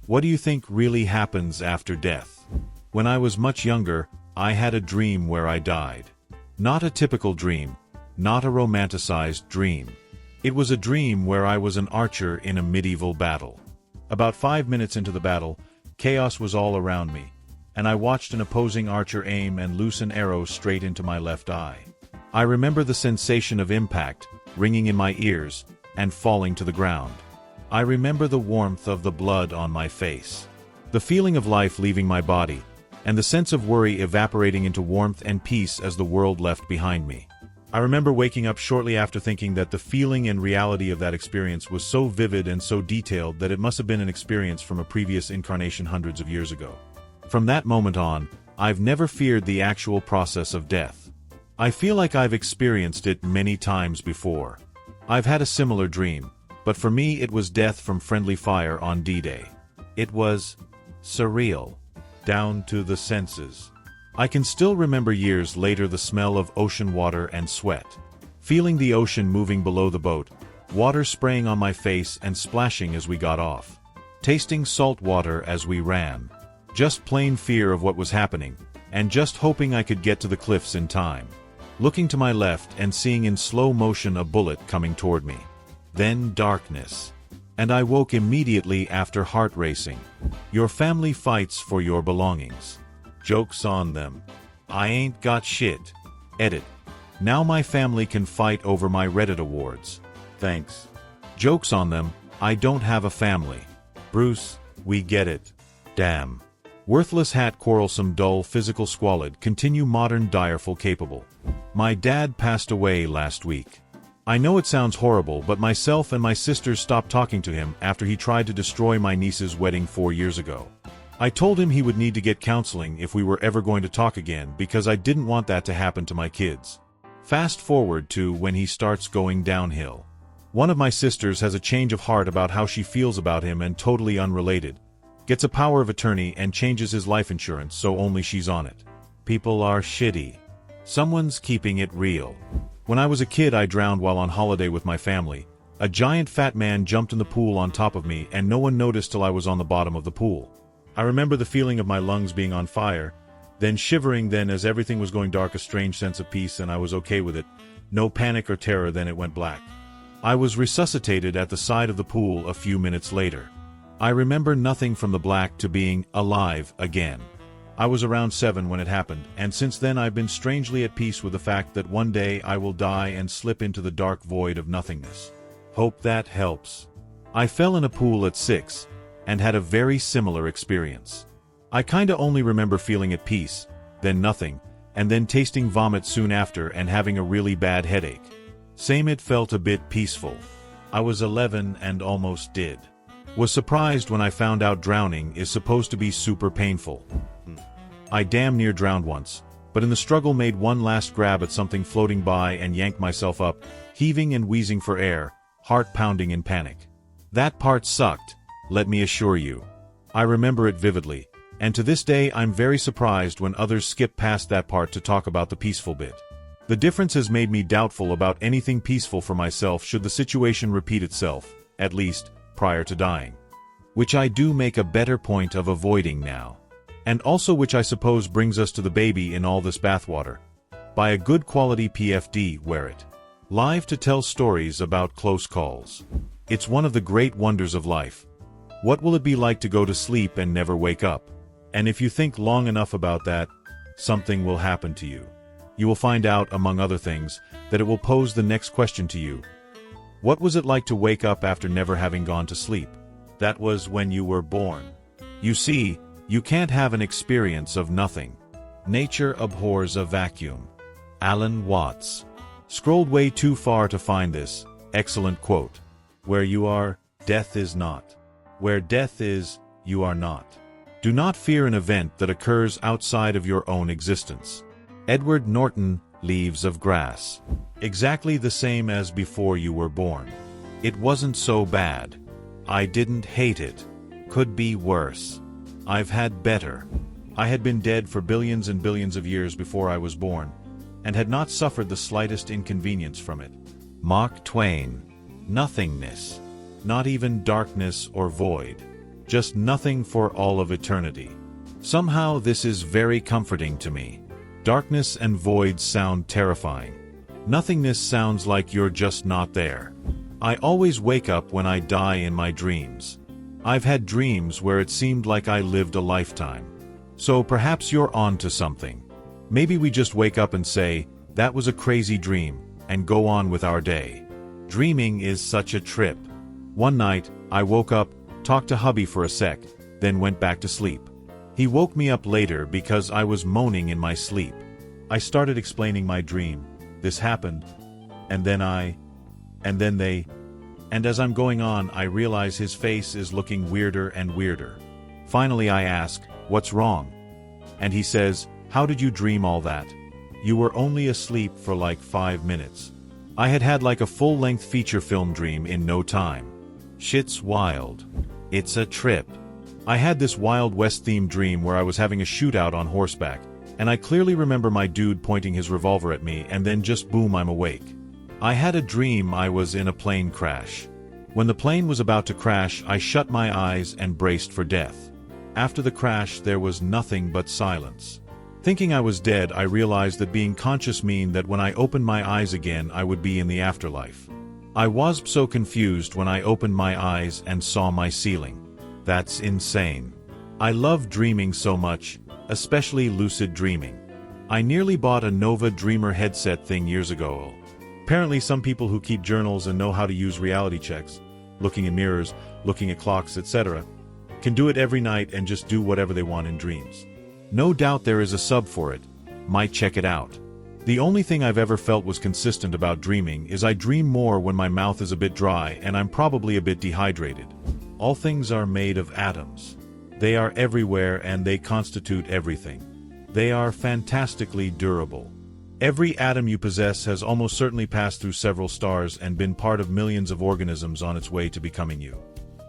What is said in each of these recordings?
What do you think really happens after death? When I was much younger, I had a dream where I died. Not a typical dream, not a romanticized dream. It was a dream where I was an archer in a medieval battle. About 5 minutes into the battle, chaos was all around me, and I watched an opposing archer aim and loose an arrow straight into my left eye. I remember the sensation of impact, ringing in my ears, and falling to the ground. I remember the warmth of the blood on my face, the feeling of life leaving my body, and the sense of worry evaporating into warmth and peace as the world left behind me. I remember waking up shortly after thinking that the feeling and reality of that experience was so vivid and so detailed that it must have been an experience from a previous incarnation hundreds of years ago. From that moment on, I've never feared the actual process of death. I feel like I've experienced it many times before. I've had a similar dream, but for me it was death from friendly fire on D-Day. It was surreal, down to the senses. I can still remember years later the smell of ocean water and sweat. Feeling the ocean moving below the boat, water spraying on my face and splashing as we got off. Tasting salt water as we ran. Just plain fear of what was happening, and just hoping I could get to the cliffs in time. Looking to my left and seeing in slow motion a bullet coming toward me. Then darkness. And I woke immediately after heart racing. Your family fights for your belongings. Joke's on them. I ain't got shit. Edit. Now my family can fight over my Reddit awards. Thanks. Joke's on them, I don't have a family. Bruce, we get it. Damn. Worthless hat quarrelsome dull physical squalid continue modern direful capable. My dad passed away last week. I know it sounds horrible, but myself and my sisters stopped talking to him after he tried to destroy my niece's wedding 4 years ago. I told him he would need to get counseling if we were ever going to talk again because I didn't want that to happen to my kids. Fast forward to when he starts going downhill. One of my sisters has a change of heart about how she feels about him and totally unrelated. Gets a power of attorney and changes his life insurance so only she's on it. People are shitty. Someone's keeping it real. When I was a kid I drowned while on holiday with my family. A giant fat man jumped in the pool on top of me and no one noticed till I was on the bottom of the pool. I remember the feeling of my lungs being on fire, then shivering, then as everything was going dark a strange sense of peace and I was okay with it. No panic or terror, then it went black. I was resuscitated at the side of the pool a few minutes later. I remember nothing from the black to being alive again. I was around 7 when it happened, and since then I've been strangely at peace with the fact that one day I will die and slip into the dark void of nothingness. Hope that helps. I fell in a pool at 6, and had a very similar experience. I kinda only remember feeling at peace, then nothing, and then tasting vomit soon after and having a really bad headache. Same, it felt a bit peaceful. I was 11 and almost did. Was surprised when I found out drowning is supposed to be super painful. I damn near drowned once, but in the struggle made one last grab at something floating by and yanked myself up, heaving and wheezing for air, heart pounding in panic. That part sucked, let me assure you. I remember it vividly, and to this day I'm very surprised when others skip past that part to talk about the peaceful bit. The difference has made me doubtful about anything peaceful for myself should the situation repeat itself, at least, prior to dying. Which I do make a better point of avoiding now. And also which I suppose brings us to the baby in all this bathwater. Buy a good quality PFD, wear it. Live to tell stories about close calls. It's one of the great wonders of life. What will it be like to go to sleep and never wake up? And if you think long enough about that, something will happen to you. You will find out, among other things, that it will pose the next question to you. What was it like to wake up after never having gone to sleep? That was when you were born. You see, you can't have an experience of nothing. Nature abhors a vacuum. Alan Watts. Scrolled way too far to find this excellent quote. Where you are, death is not. Where death is, you are not. Do not fear an event that occurs outside of your own existence. Edward Norton, Leaves of Grass. Exactly the same as before you were born. It wasn't so bad. I didn't hate it. Could be worse. I've had better. I had been dead for billions and billions of years before I was born, and had not suffered the slightest inconvenience from it. Mark Twain. Nothingness. Not even darkness or void. just nothing for all of eternity. Somehow this is very comforting to me. Darkness and void sound terrifying. Nothingness sounds like you're just not there. I always wake up when I die in my dreams. I've had dreams where it seemed like I lived a lifetime. So perhaps you're on to something. Maybe we just wake up and say, that was a crazy dream, and go on with our day. Dreaming is such a trip. One night, I woke up, talked to hubby for a sec, then went back to sleep. He woke me up later because I was moaning in my sleep. I started explaining my dream. This happened, and then they, and as I'm going on, I realize his face is looking weirder and weirder. Finally I ask, what's wrong? And he says, how did you dream all that? You were only asleep for like 5 minutes. I had like a full-length feature film dream in no time. Shit's wild. It's a trip. I had this Wild West-themed dream where I was having a shootout on horseback, and I clearly remember my dude pointing his revolver at me and then just boom, I'm awake. I had a dream I was in a plane crash. When the plane was about to crash, I shut my eyes and braced for death. After the crash, there was nothing but silence. Thinking I was dead, I realized that being conscious meant that when I opened my eyes again, I would be in the afterlife. I was so confused when I opened my eyes and saw my ceiling. That's insane. I love dreaming so much, especially lucid dreaming. I nearly bought a Nova Dreamer headset thing years ago. Apparently some people who keep journals and know how to use reality checks, looking in mirrors, looking at clocks, etc., can do it every night and just do whatever they want in dreams. No doubt there is a sub for it. Might check it out. The only thing I've ever felt was consistent about dreaming is I dream more when my mouth is a bit dry and I'm probably a bit dehydrated. All things are made of atoms. They are everywhere and they constitute everything. They are fantastically durable. Every atom you possess has almost certainly passed through several stars and been part of millions of organisms on its way to becoming you.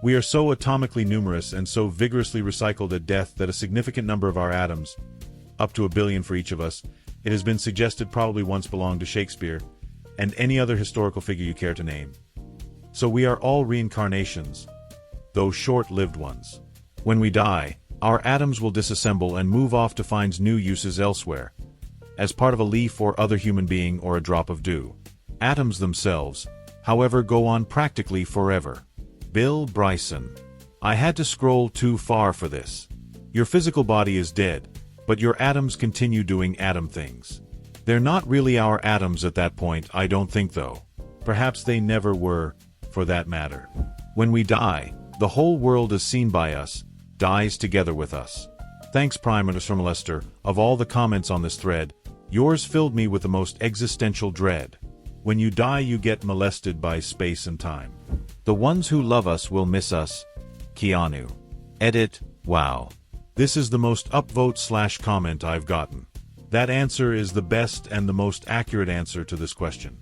We are so atomically numerous and so vigorously recycled at death that a significant number of our atoms, up to 1 billion for each of us, it has been suggested probably once belonged to Shakespeare and any other historical figure you care to name. So we are all reincarnations, though short-lived ones. When we die, our atoms will disassemble and move off to find new uses elsewhere, as part of a leaf or other human being or a drop of dew. Atoms themselves, however, go on practically forever. Bill Bryson. I had to scroll too far for this. Your physical body is dead, but your atoms continue doing atom things. They're not really our atoms at that point, I don't think though. Perhaps they never were, for that matter. When we die, the whole world as seen by us, dies together with us. Thanks Prime Minister Molester, of all the comments on this thread, yours filled me with the most existential dread. When you die you get molested by space and time. The ones who love us will miss us. Keanu. Edit, wow. This is the most upvote/comment I've gotten. That answer is the best and the most accurate answer to this question.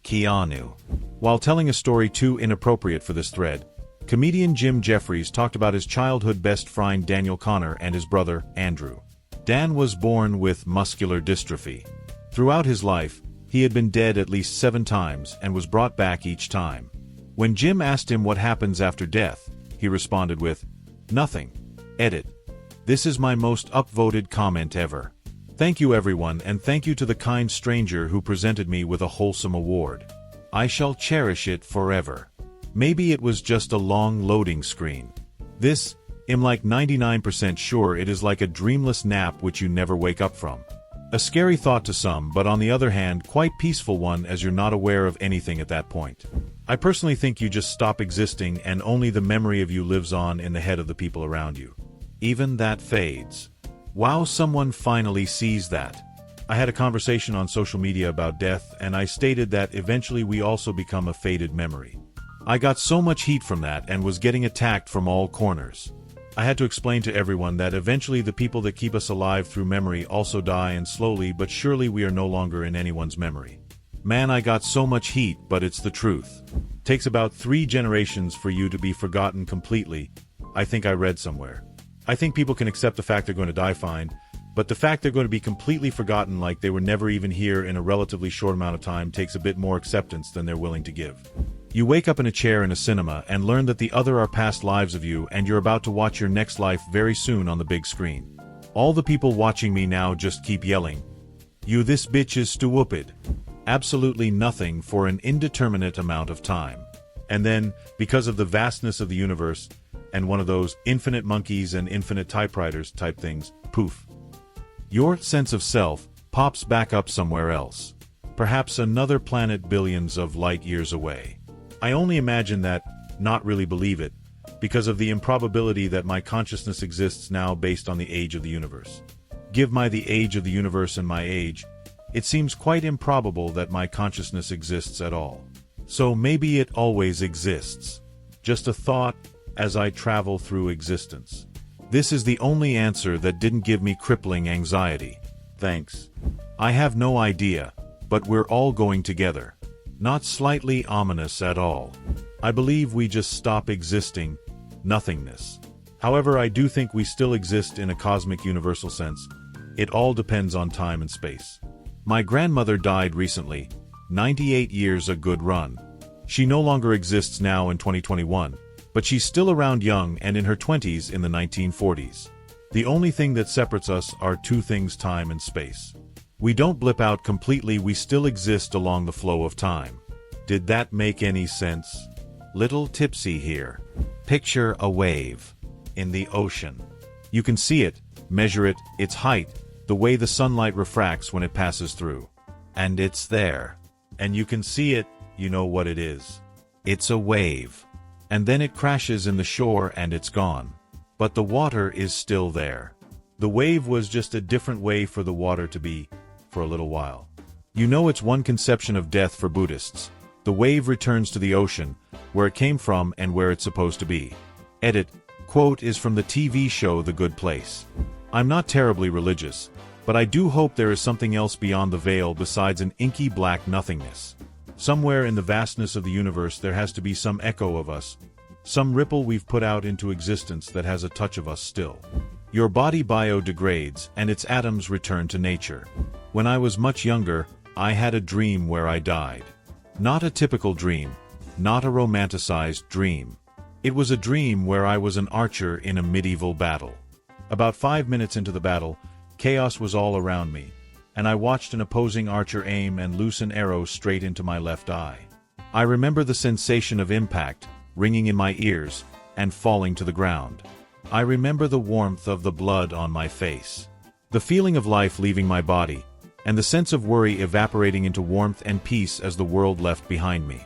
Keanu. While telling a story too inappropriate for this thread, comedian Jim Jeffries talked about his childhood best friend Daniel Connor and his brother, Andrew. Dan was born with muscular dystrophy. Throughout his life, he had been dead at least 7 times and was brought back each time. When Jim asked him what happens after death, he responded with, "Nothing." Edit. This is my most upvoted comment ever. Thank you everyone, and thank you to the kind stranger who presented me with a wholesome award. I shall cherish it forever. Maybe it was just a long loading screen. I'm like 99% sure it is like a dreamless nap which you never wake up from. A scary thought to some, but on the other hand, quite peaceful one as you're not aware of anything at that point. I personally think you just stop existing and only the memory of you lives on in the head of the people around you. Even that fades. Wow, someone finally sees that. I had a conversation on social media about death and I stated that eventually we also become a faded memory. I got so much heat from that and was getting attacked from all corners. I had to explain to everyone that eventually the people that keep us alive through memory also die, and slowly but surely we are no longer in anyone's memory. Man, I got so much heat, but it's the truth. Takes about 3 generations for you to be forgotten completely, I think I read somewhere. I think people can accept the fact they're going to die fine, but the fact they're going to be completely forgotten like they were never even here in a relatively short amount of time takes a bit more acceptance than they're willing to give. You wake up in a chair in a cinema and learn that the other are past lives of you and you're about to watch your next life very soon on the big screen. All the people watching me now just keep yelling, "You this bitch is stupid." Absolutely nothing for an indeterminate amount of time. And then, because of the vastness of the universe, and one of those infinite monkeys and infinite typewriters type things, poof. Your sense of self pops back up somewhere else. Perhaps another planet billions of light years away. I only imagine that, not really believe it, because of the improbability that my consciousness exists now based on the age of the universe. Give my the age of the universe and my age, it seems quite improbable that my consciousness exists at all. So maybe it always exists. Just a thought as I travel through existence. This is the only answer that didn't give me crippling anxiety. Thanks. I have no idea, but we're all going together. Not slightly ominous at all. I believe we just stop existing, nothingness. However, I do think we still exist in a cosmic universal sense. It all depends on time and space. My grandmother died recently, 98 years a good run. She no longer exists now in 2021, but she's still around young and in her 20s in the 1940s. The only thing that separates us are two things: time and space. We don't blip out completely, we still exist along the flow of time. Did that make any sense? Little tipsy here. Picture a wave in the ocean. You can see it, measure it, its height, the way the sunlight refracts when it passes through. And it's there. And you can see it, you know what it is. It's a wave. And then it crashes in the shore and it's gone. But the water is still there. The wave was just a different way for the water to be, for a little while. You know, it's one conception of death for Buddhists. The wave returns to the ocean, where it came from and where it's supposed to be. Edit, quote is from the TV show The Good Place. I'm not terribly religious, but I do hope there is something else beyond the veil besides an inky black nothingness. Somewhere in the vastness of the universe there has to be some echo of us, some ripple we've put out into existence that has a touch of us still. Your body biodegrades and its atoms return to nature. When I was much younger, I had a dream where I died. Not a typical dream, not a romanticized dream. It was a dream where I was an archer in a medieval battle. About 5 minutes into the battle, chaos was all around me, and I watched an opposing archer aim and loose an arrow straight into my left eye. I remember the sensation of impact, ringing in my ears, and falling to the ground. I remember the warmth of the blood on my face, the feeling of life leaving my body, and the sense of worry evaporating into warmth and peace as the world left behind me.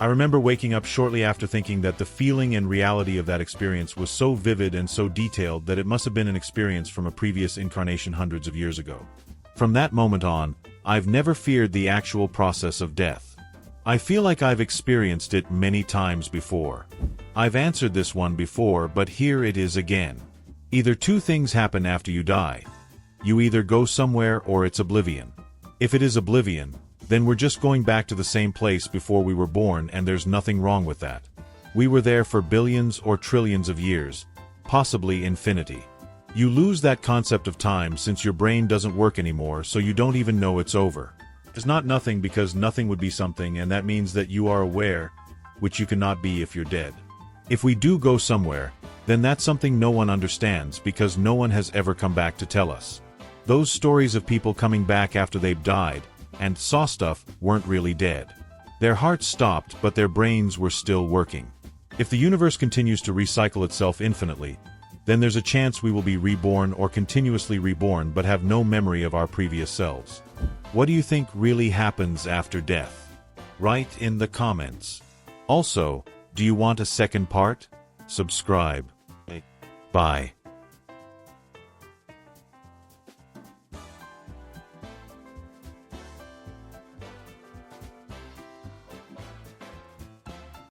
I remember waking up shortly after thinking that the feeling and reality of that experience was so vivid and so detailed that it must have been an experience from a previous incarnation hundreds of years ago. From that moment on, I've never feared the actual process of death. I feel like I've experienced it many times before. I've answered this one before, but here it is again. Either two things happen after you die. You either go somewhere or it's oblivion. If it is oblivion, then we're just going back to the same place before we were born, and there's nothing wrong with that. We were there for billions or trillions of years, possibly infinity. You lose that concept of time since your brain doesn't work anymore, so you don't even know it's over. There's not nothing because nothing would be something, and that means that you are aware, which you cannot be if you're dead. If we do go somewhere, then that's something no one understands because no one has ever come back to tell us. Those stories of people coming back after they've died and saw stuff weren't really dead. Their hearts stopped, but their brains were still working. If the universe continues to recycle itself infinitely, then there's a chance we will be reborn or continuously reborn but have no memory of our previous selves. What do you think really happens after death? Write in the comments. Also, do you want a second part? Subscribe. Bye.